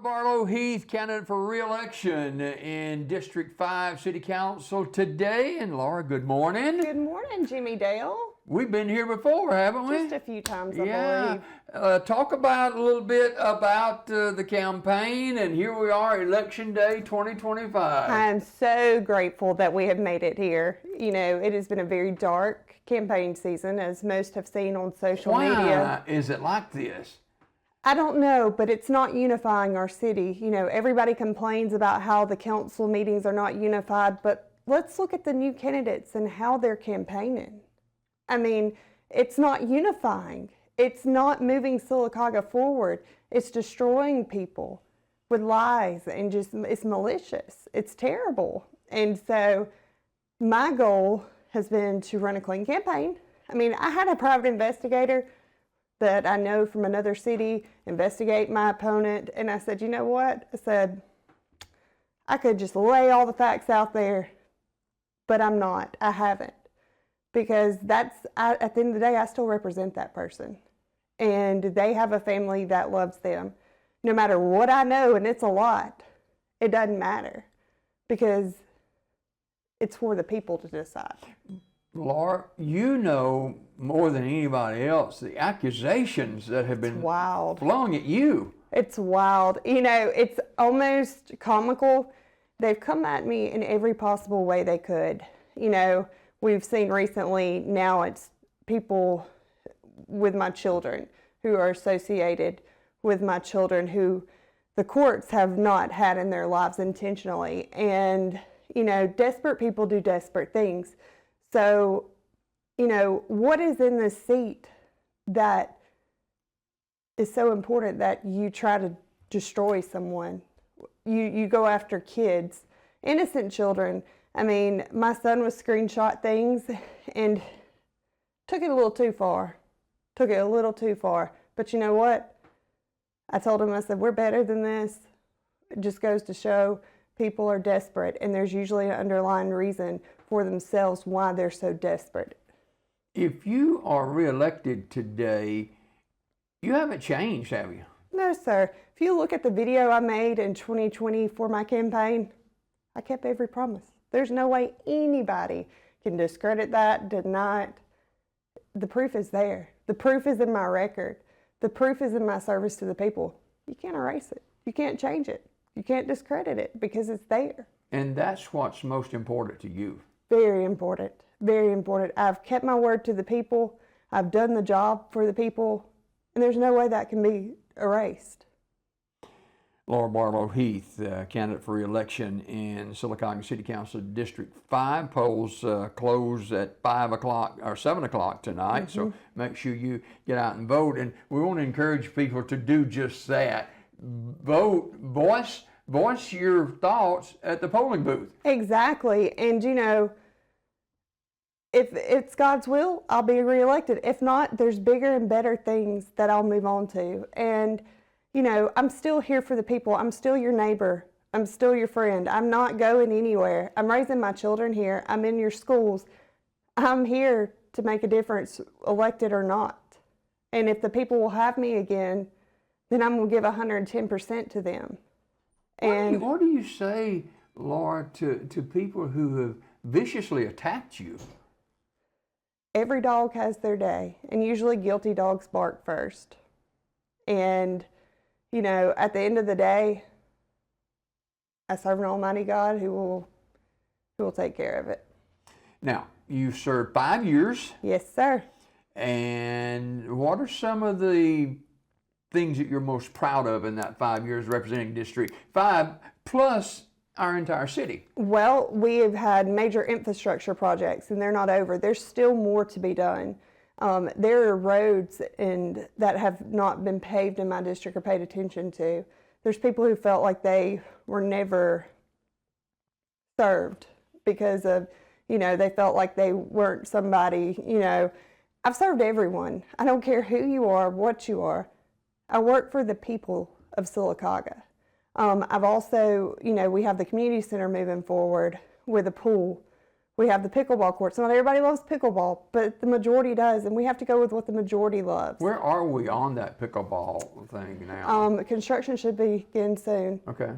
Barlow Heath, candidate for re-election in District 5 City Council today. And Laura, good morning. Good morning, Jimmy Dale. We've been here before, haven't we? Just a few times, I believe. Talk about a little bit about the campaign, and here we are, Election Day 2025. I'm so grateful that we have made it here. You know, it has been a very dark campaign season, as most have seen on social media. Why is it like this? I don't know, but it's not unifying our city. You know, everybody complains about how the council meetings are not unified, but let's look at the new candidates and how they're campaigning. I mean, it's not unifying. It's not moving Sylacauga forward. It's destroying people with lies and just, it's malicious. It's terrible. And so my goal has been to run a clean campaign. I mean, I had a private investigator that I know from another city investigate my opponent. And I said, you know what? I said, I could just lay all the facts out there, but I'm not. I haven't. Because at the end of the day, I still represent that person. And they have a family that loves them. No matter what I know, and it's a lot, it doesn't matter. Because it's for the people to decide. Laura, you know more than anybody else the accusations that have been flung at you. It's wild. You know, it's almost comical. They've come at me in every possible way they could. You know, we've seen recently, now it's people with my children who are associated with my children who the courts have not had in their lives intentionally. And, you know, desperate people do desperate things. So, you know, what is in this seat that is so important that you try to destroy someone? You go after kids, innocent children. I mean, my son was screenshot things and took it a little too far. But you know what? I told him, I said, we're better than this. It just goes to show people are desperate, and there's usually an underlying reason for themselves why they're so desperate. If you are reelected today, you haven't changed, have you? No, sir. If you look at the video I made in 2020 for my campaign, I kept every promise. There's no way anybody can discredit that, deny it. The proof is there. The proof is in my record. The proof is in my service to the people. You can't erase it. You can't change it. You can't discredit it because it's there. And that's what's most important to you. Very important. Very important. I've kept my word to the people. I've done the job for the people. And there's no way that can be erased. Laura Barlow Heath, candidate for re-election in Sylacauga City Council District 5. Polls close at 5 o'clock or 7 o'clock tonight. So make sure you get out and vote. And we want to encourage people to do just that. Vote, voice your thoughts at the polling booth. Exactly. And you know, if it's God's will, I'll be reelected. If not, there's bigger and better things that I'll move on to. And you know, I'm still here for the people. I'm still your neighbor. I'm still your friend. I'm not going anywhere. I'm raising my children here. I'm in your schools. I'm here to make a difference, elected or not. And if the people will have me again, then I'm going to give 110% to them. And what do you say, Laura, to people who have viciously attacked you? Every dog has their day, and usually guilty dogs bark first. And, you know, at the end of the day, I serve an almighty God who will take care of it. Now, you served 5 years. Yes, sir. And what are some of the things that you're most proud of in that 5 years representing District 5 plus our entire city? Well, we have had major infrastructure projects and they're not over. There's still more to be done. There are roads that have not been paved in my district or paid attention to. There's people who felt like they were never served because of, you know, they felt like they weren't somebody, you know. I've served everyone. I don't care who you are, what you are. I work for the people of Sylacauga. I've also, you know, we have the community center moving forward with a pool. We have the pickleball courts. Not everybody loves pickleball, but the majority does, and we have to go with what the majority loves. Where are we on that pickleball thing now? Construction should begin soon. Okay.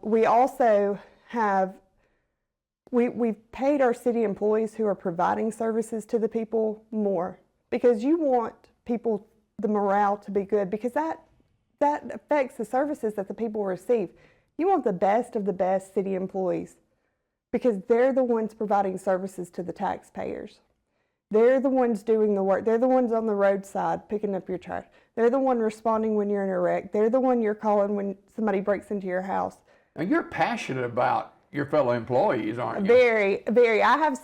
We also have, we've paid our city employees who are providing services to the people more, because you want people, the morale to be good, because that affects the services that the people receive. You want the best of the best city employees, because they're the ones providing services to the taxpayers. They're the ones doing the work. They're the ones on the roadside picking up your trash. They're the one responding when you're in a wreck. They're the one you're calling when somebody breaks into your house. Now, you're passionate about your fellow employees, aren't you? Very, very. I've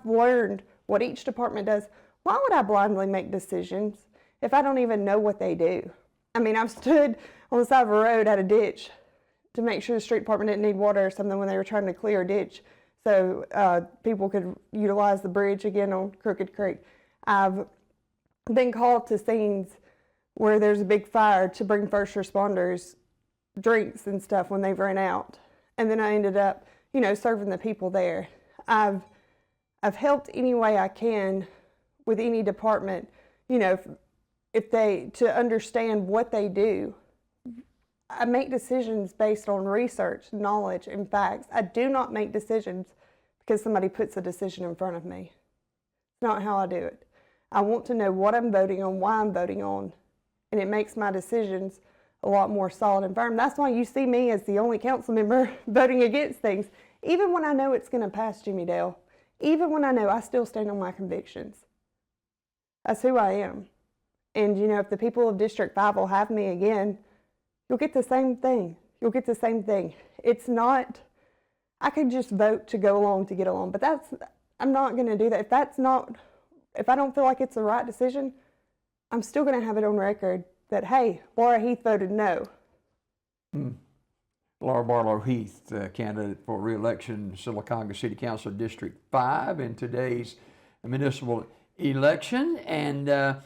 learned what each department does. Why would I blindly make decisions if I don't even know what they do? I mean, I've stood on the side of a road at a ditch to make sure the street department didn't need water or something when they were trying to clear a ditch so people could utilize the bridge again on Crooked Creek. I've been called to scenes where there's a big fire to bring first responders drinks and stuff when they've run out. And then I ended up, serving the people there. I've helped any way I can with any department, to understand what they do. I make decisions based on research, knowledge, and facts. I do not make decisions because somebody puts a decision in front of me. It's not how I do it. I want to know what I'm voting on, why I'm voting on, and it makes my decisions a lot more solid and firm. That's why you see me as the only council member voting against things, even when I know it's going to pass, Jimmy Dale. Even when I know, I still stand on my convictions. That's who I am. And, if the people of District 5 will have me again, you'll get the same thing. You'll get the same thing. It's not, I could just vote to go along to get along, but I'm not going to do that. If I don't feel like it's the right decision, I'm still going to have it on record that, hey, Laura Heath voted no. Laura Barlow Heath, candidate for re-election Sylacauga City Council District 5 in today's municipal election. And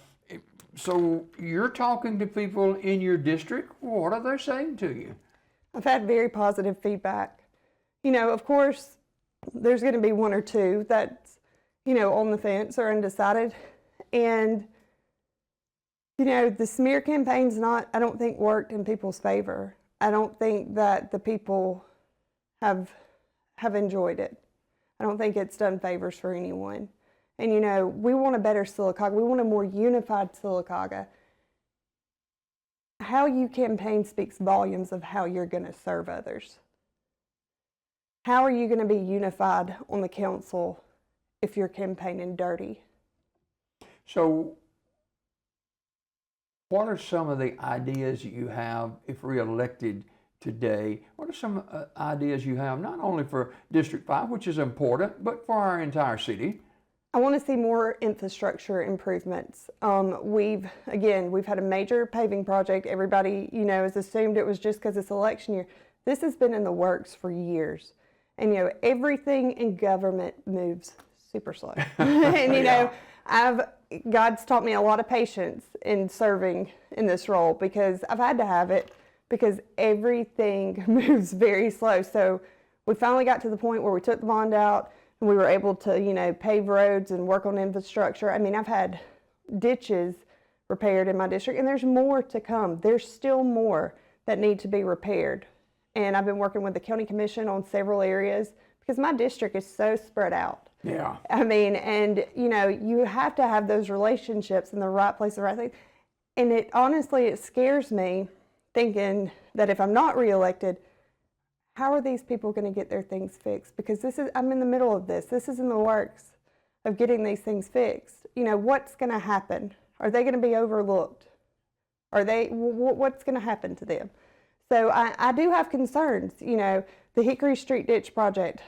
so you're talking to people in your district. What are they saying to you? I've had very positive feedback. Of course, there's going to be one or two that's, on the fence or undecided. And, the smear campaign's I don't think worked in people's favor. I don't think that the people have enjoyed it. I don't think it's done favors for anyone. And, we want a better Sylacauga. We want a more unified Sylacauga. How you campaign speaks volumes of how you're going to serve others. How are you going to be unified on the council if you're campaigning dirty? So, what are some of the ideas you have if re-elected today? What are some ideas you have not only for District 5, which is important, but for our entire city? I want to see more infrastructure improvements. We've had a major paving project. Everybody, has assumed it was just because it's election year. This has been in the works for years. And, everything in government moves super slow. And, God's taught me a lot of patience in serving in this role, because I've had to have it, because everything moves very slow. So we finally got to the point where we took the bond out and we were able to, pave roads and work on infrastructure. I mean, I've had ditches repaired in my district, and there's more to come. There's still more that need to be repaired. And I've been working with the county commission on several areas, because my district is so spread out. Yeah. I mean, and you have to have those relationships in the right place, the right thing. And it scares me thinking that if I'm not reelected, how are these people going to get their things fixed? Because I'm in the middle of this. This is in the works of getting these things fixed. What's going to happen? Are they going to be overlooked? What's going to happen to them? So I do have concerns. The Hickory Street Ditch project,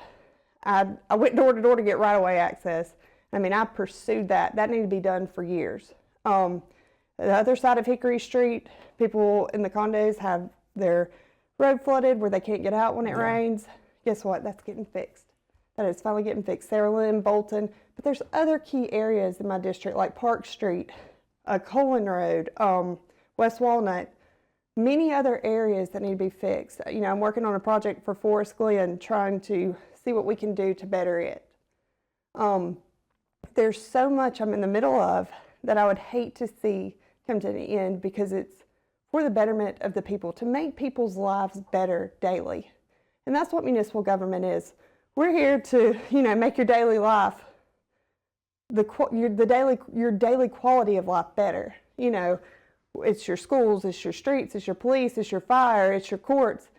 I went door to door to get right-of-way access. I mean, I pursued that. That needed to be done for years. The other side of Hickory Street, people in the condos have their road flooded where they can't get out when it rains. Guess what? That's getting fixed. That is finally getting fixed. Sarah Lynn, Bolton. But there's other key areas in my district, like Park Street, Colin Road, West Walnut, many other areas that need to be fixed. I'm working on a project for Forest Glen, trying to see what we can do to better it. There's so much I'm in the middle of that I would hate to see come to an end, because it's for the betterment of the people, to make people's lives better daily. And that's what municipal government is. We're here to, make your daily life, your daily quality of life better. It's your schools, it's your streets, it's your police, it's your fire, it's your courts.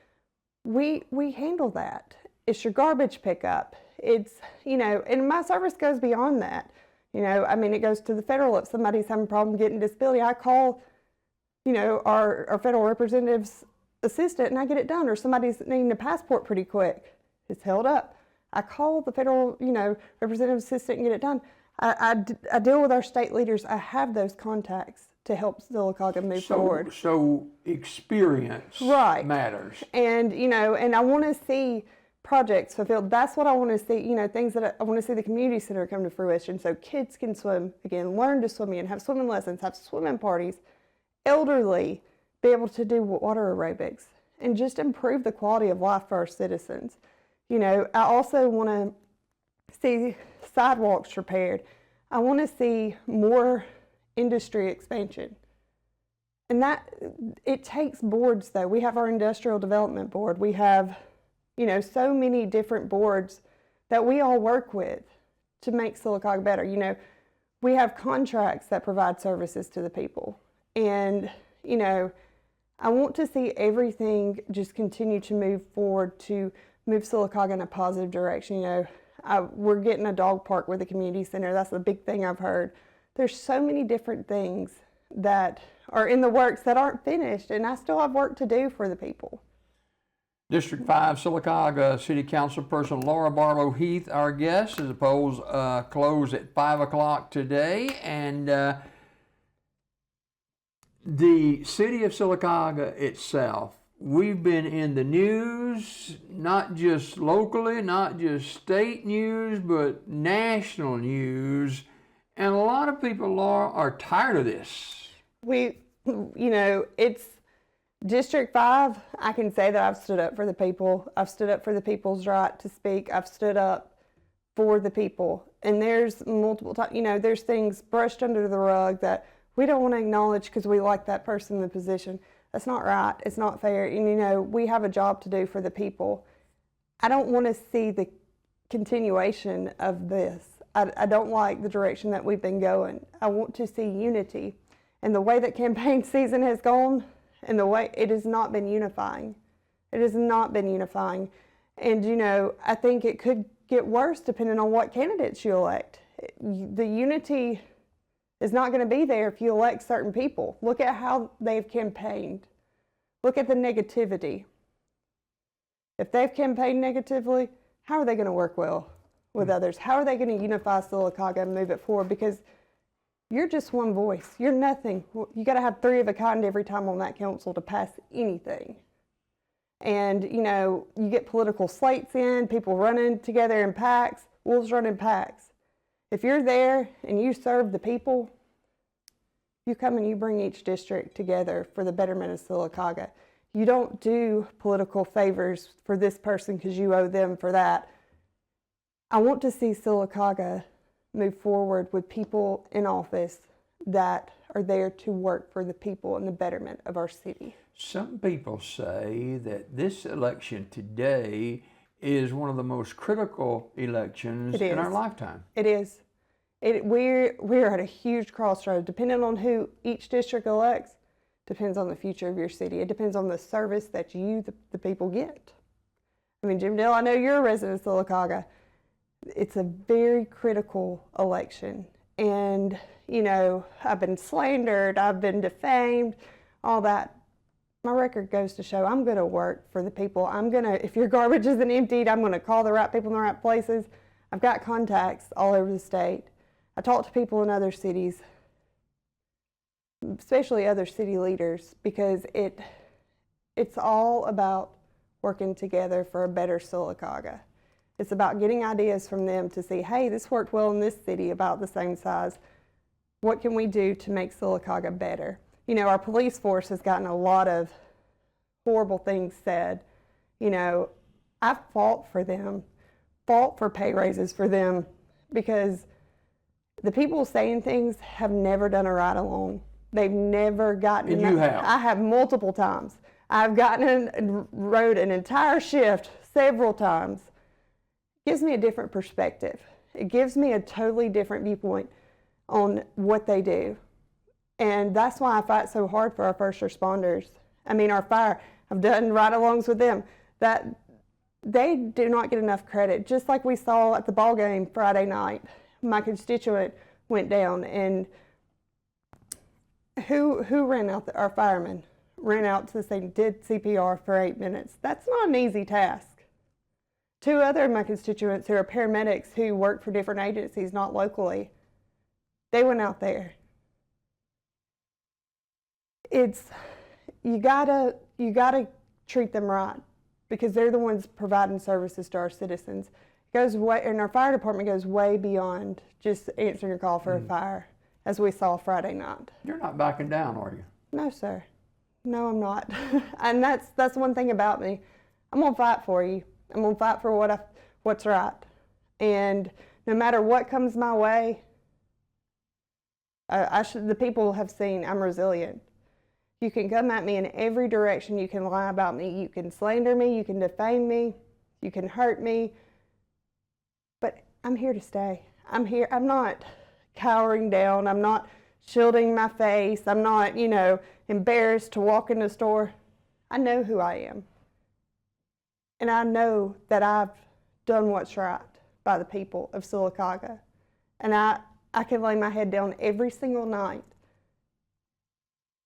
We handle that. It's your garbage pickup. It's, and my service goes beyond that. It goes to the federal. If somebody's having a problem getting disability, I call, our federal representative's assistant and I get it done. Or somebody's needing a passport pretty quick. It's held up. I call the federal, representative assistant and get it done. I deal with our state leaders. I have those contacts to help Sylacauga move forward. So experience matters. And, and I want to see projects fulfilled. That's what I want to see, things that I want to see the community center come to fruition, so kids can swim again, learn to swim again, have swimming lessons, have swimming parties, elderly be able to do water aerobics, and just improve the quality of life for our citizens. I also want to see sidewalks repaired. I want to see more industry expansion. And that, it takes boards though. We have our industrial development board. We have, so many different boards that we all work with to make Sylacauga better. We have contracts that provide services to the people. And, I want to see everything just continue to move forward, to move Sylacauga in a positive direction. We're getting a dog park with the community center. That's the big thing I've heard. There's so many different things that are in the works that aren't finished, and I still have work to do for the people. District 5 Sylacauga City Council Person Laura Barlow Heath, our guest, as the polls close at 5 o'clock today. And the city of Sylacauga itself, we've been in the news, not just locally, not just state news, but national news. And a lot of people, Laura, are tired of this. It's District 5, I can say that I've stood up for the people. I've stood up for the people's right to speak. I've stood up for the people. And there's multiple times, there's things brushed under the rug that we don't want to acknowledge because we like that person in the position. That's not right. It's not fair. And, we have a job to do for the people. I don't want to see the continuation of this. I don't like the direction that we've been going. I want to see unity. And the way that campaign season has gone, and the way it has not been unifying. It has not been unifying. And, I think it could get worse depending on what candidates you elect. The unity is not going to be there if you elect certain people. Look at how they've campaigned. Look at the negativity. If they've campaigned negatively, how are they going to work well with others? How are they going to unify Sylacauga and move it forward? Because you're just one voice. You're nothing. You got to have 3 of a kind every time on that council to pass anything. And, you get political slates in, people running together in packs, wolves running packs. If you're there and you serve the people, you come and you bring each district together for the betterment of Sylacauga. You don't do political favors for this person because you owe them for that. I want to see Sylacauga move forward with people in office that are there to work for the people and the betterment of our city. Some people say that this election today is one of the most critical elections in our lifetime. It is. We're at a huge crossroads. Depending on who each district elects, depends on the future of your city. It depends on the service that you, the people, get. Jim Dale, I know you're a resident of Sylacauga. It's a very critical election. And, I've been slandered, I've been defamed, all that. My record goes to show I'm going to work for the people. If your garbage isn't emptied, I'm going to call the right people in the right places. I've got contacts all over the state. I talk to people in other cities, especially other city leaders, because it's all about working together for a better Sylacauga. It's about getting ideas from them to see, hey, this worked well in this city about the same size. What can we do to make Sylacauga better? Our police force has gotten a lot of horrible things said. I've fought for them fought for pay raises for them because the people saying things have never done a ride along. They've never gotten. And you have. I have multiple times. I've gotten and rode an entire shift several times. It gives me a different perspective. It gives me a totally different viewpoint on what they do. And that's why I fight so hard for our first responders. I mean, our fire. I've done ride-alongs with them. That they do not get enough credit. Just like we saw at the ball game Friday night, my constituent went down, and who ran out? Our fireman ran out to the scene, did CPR for 8 minutes. That's not an easy task. Two other of my constituents who are paramedics who work for different agencies, not locally, they went out there. You gotta treat them right because they're the ones providing services to our citizens. It goes way, and our fire department goes way beyond just answering a call for a fire, as we saw Friday night. You're not backing down, are you? No, sir. No, I'm not. And that's one thing about me. I'm gonna fight for you. I'm gonna fight for what's right. And no matter what comes my way, the people have seen I'm resilient. You can come at me in every direction. You can lie about me. You can slander me. You can defame me. You can hurt me. But I'm here to stay. I'm here. I'm not cowering down. I'm not shielding my face. I'm not, embarrassed to walk in the store. I know who I am. And I know that I've done what's right by the people of Sylacauga. And I can lay my head down every single night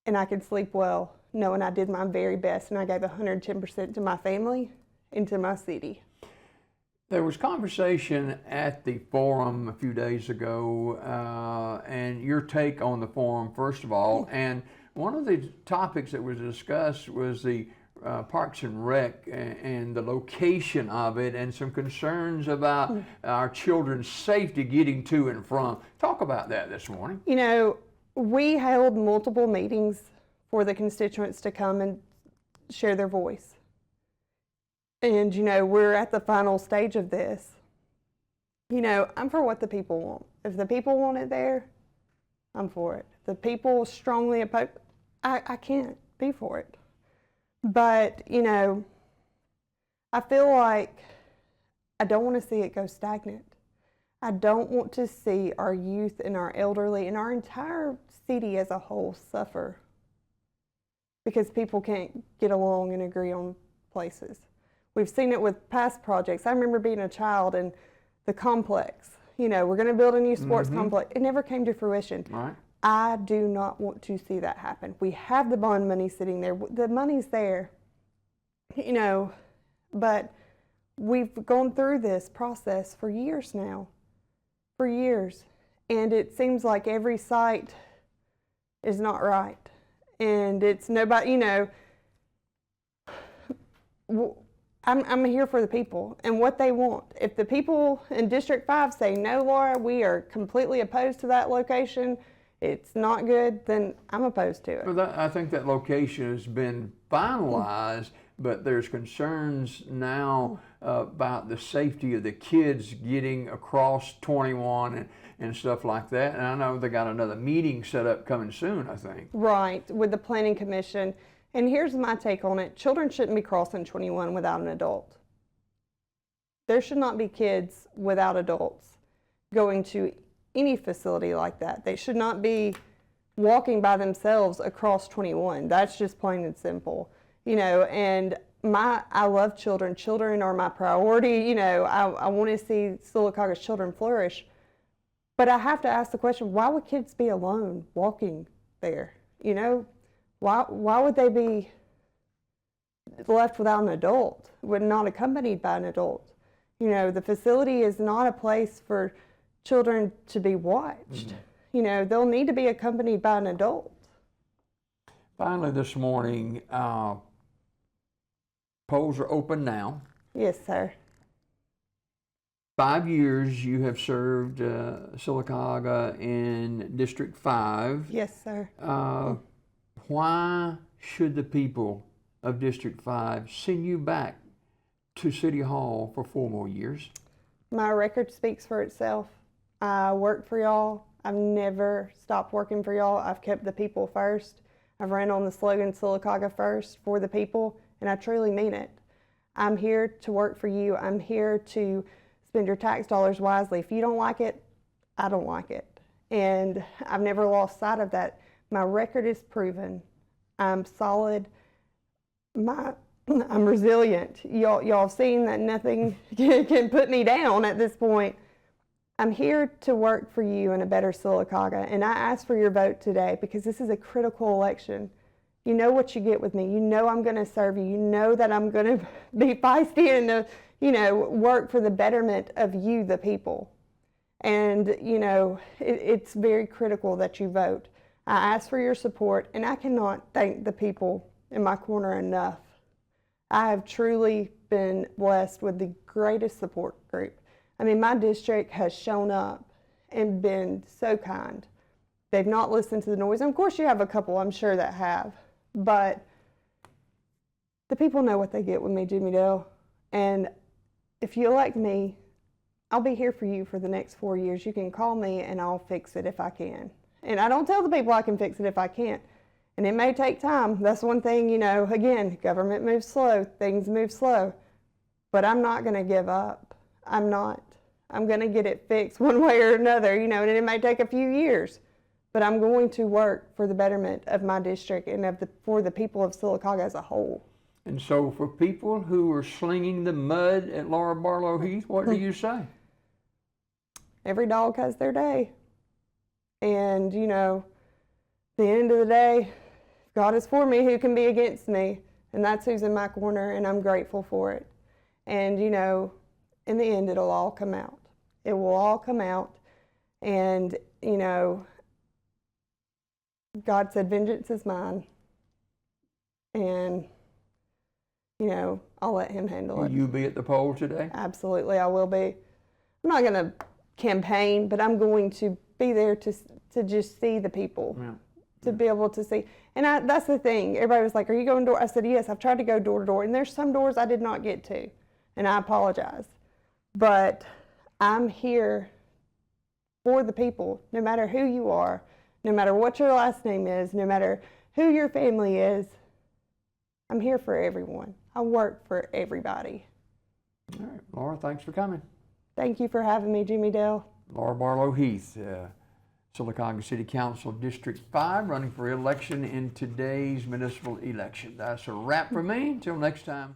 and I can sleep well knowing I did my very best and I gave 110% to my family and to my city. There was conversation at the forum a few days ago, and your take on the forum, first of all, and one of the topics that was discussed was the Parks and Rec and the location of it and some concerns about our children's safety getting to and from. Talk about that this morning. We held multiple meetings for the constituents to come and share their voice. And, we're at the final stage of this. I'm for what the people want. If the people want it there, I'm for it. The people strongly oppose, I can't be for it. But, I feel like I don't want to see it go stagnant. I don't want to see our youth and our elderly and our entire city as a whole suffer because people can't get along and agree on places. We've seen it with past projects. I remember being a child and the complex, we're going to build a new sports complex. It never came to fruition. Right. I do not want to see that happen. We have the bond money sitting there. The money's there, but we've gone through this process for years now. For years, and it seems like every site is not right, and it's nobody. I'm here for the people and what they want. If the people in District 5 say no, Laura, we are completely opposed to that location, it's not good, then I'm opposed to it. Well, I think that location has been finalized, but there's concerns now about the safety of the kids getting across 21 and stuff like that. And I know they got another meeting set up coming soon, I think. Right, with the Planning Commission. And here's my take on it. Children shouldn't be crossing 21 without an adult. There should not be kids without adults going to any facility like that. They should not be walking by themselves across 21. That's just plain and simple. And I love children. Children are my priority. I want to see Sylacauga's children flourish. But I have to ask the question, why would kids be alone walking there? Why would they be left without an adult, when not accompanied by an adult? The facility is not a place for children to be watched. They'll need to be accompanied by an adult. Finally this morning, polls are open now. Yes, sir. 5 years you have served Sylacauga in District 5. Yes, sir. Why should the people of District 5 send you back to City Hall for 4 more years? My record speaks for itself. I work for y'all. I've never stopped working for y'all. I've kept the people first. I've ran on the slogan Sylacauga first for the people, and I truly mean it. I'm here to work for you. I'm here to spend your tax dollars wisely. If you don't like it, I don't like it. And I've never lost sight of that. My record is proven. I'm solid. I'm resilient. Y'all have seen that nothing can put me down at this point. I'm here to work for you in a better Sylacauga, and I ask for your vote today because this is a critical election. You know what you get with me. You know I'm going to serve you. You know that I'm going to be feisty and work for the betterment of you, the people. And, it's very critical that you vote. I ask for your support, and I cannot thank the people in my corner enough. I have truly been blessed with the greatest support group. I mean, my district has shown up and been so kind. They've not listened to the noise. And of course, you have a couple, I'm sure, that have. But the people know what they get with me, Jimmy Dale. And if you elect me, I'll be here for you for the next 4 years. You can call me and I'll fix it if I can. And I don't tell the people I can fix it if I can't. And it may take time. That's one thing, again, government moves slow, things move slow. But I'm not going to give up. I'm not. I'm going to get it fixed one way or another, and it may take a few years. But I'm going to work for the betterment of my district and for the people of Sylacauga as a whole. And so for people who are slinging the mud at Laura Barlow Heath, what do you say? Every dog has their day. And, at the end of the day, God is for me, who can be against me? And that's who's in my corner, and I'm grateful for it. And, in the end, it'll all come out. It will all come out. And, God said, vengeance is mine. And, I'll let him handle it. Will you be at the poll today? Absolutely, I will be. I'm not going to campaign, but I'm going to be there to just see the people. Yeah. To be able to see. And that's the thing. Everybody was like, are you going door? I said, yes, I've tried to go door to door. And there's some doors I did not get to. And I apologize. But I'm here for the people, no matter who you are, no matter what your last name is, no matter who your family is. I'm here for everyone. I work for everybody. All right, Laura, thanks for coming. Thank you for having me, Jimmy Dale. Laura Barlow Heath, Sylacauga City Council District 5, running for election in today's municipal election. That's a wrap for me. Until next time.